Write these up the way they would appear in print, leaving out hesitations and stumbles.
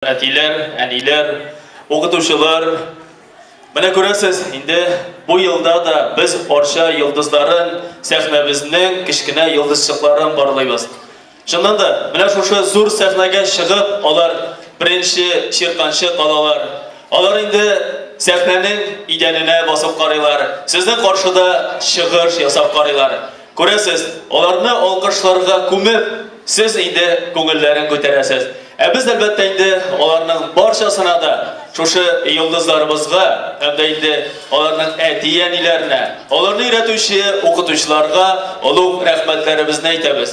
Әтиләр, әниләр, укытучылар, менә күрәсез, инде бу елда да без Арча йолдызларын, сәхнәбезнең кечкенә йолдызчыкларын барлыйбыз. Шуннан да, менә шушы зур сәхнәгә чыгып, алар беренче чирканчы калалар. Алар инде сәхнәнең идәненә басып карыйлар, сезнең каршыда чыгыш ясап карыйлар. Күрәсез, аларны алкышларга күмеп, сез инде күңелләрен күтәрәсез. Biz әлбәттә инде аларның барчасына да шушы йолдызларыбызга, һәм дә инде аларның әти-әниләренә, аларны өйрәтүче укытучыларга олуг рәхмәтләребезне әйтәбез.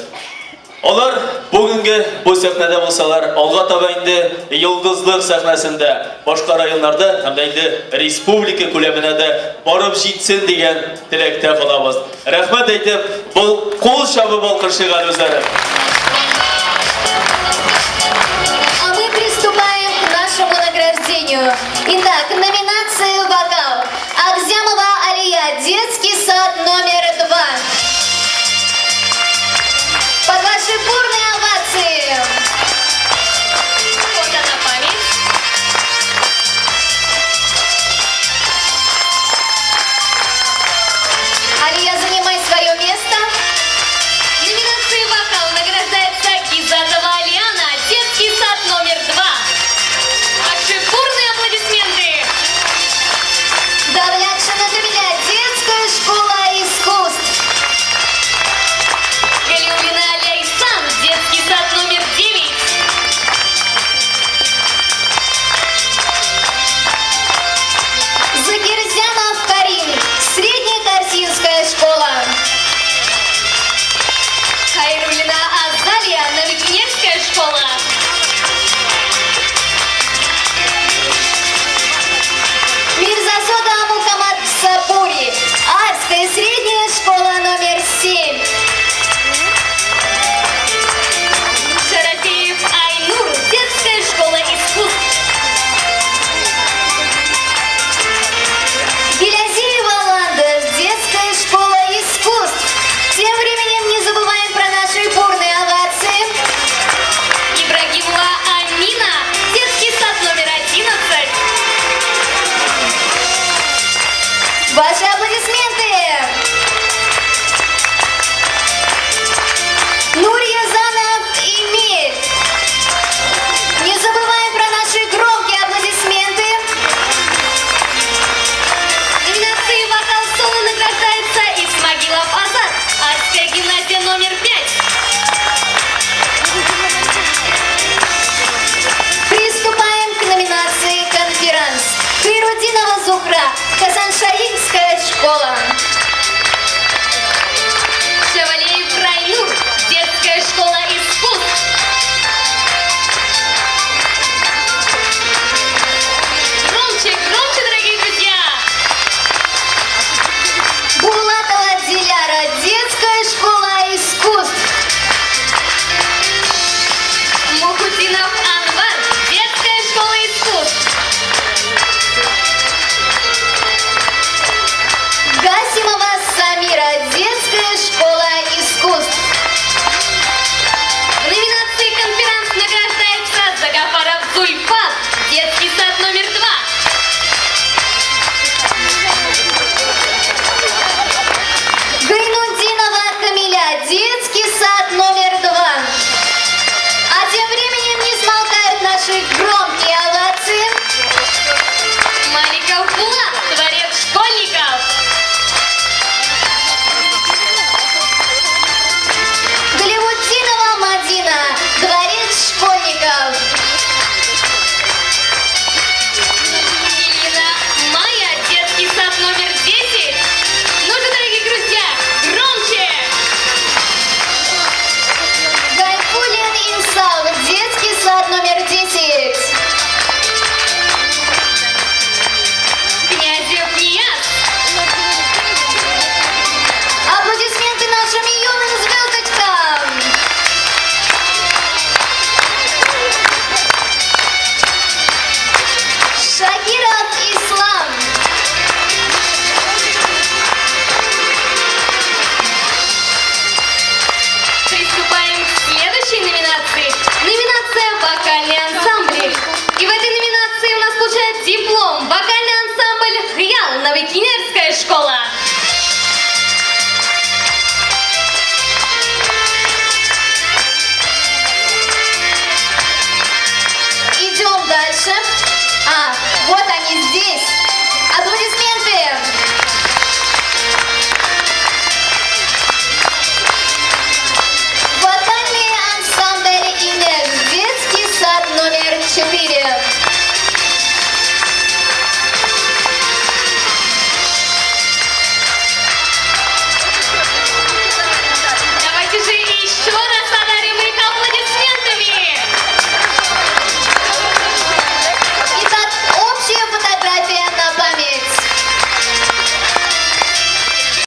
Алар бүгенге бу сәхнәдә булсалар, алга таба инде йолдызлык сәхнәсендә, башка районнарда, һәм дә инде республика күләменә дә барып җитсен дигән теләктә калабыз. Рәхмәт әйтеп, бу кул чабып алкышлыгын үзләре. Итак, номинация «Вокал». Агзямова Алия, детский сад номер 2.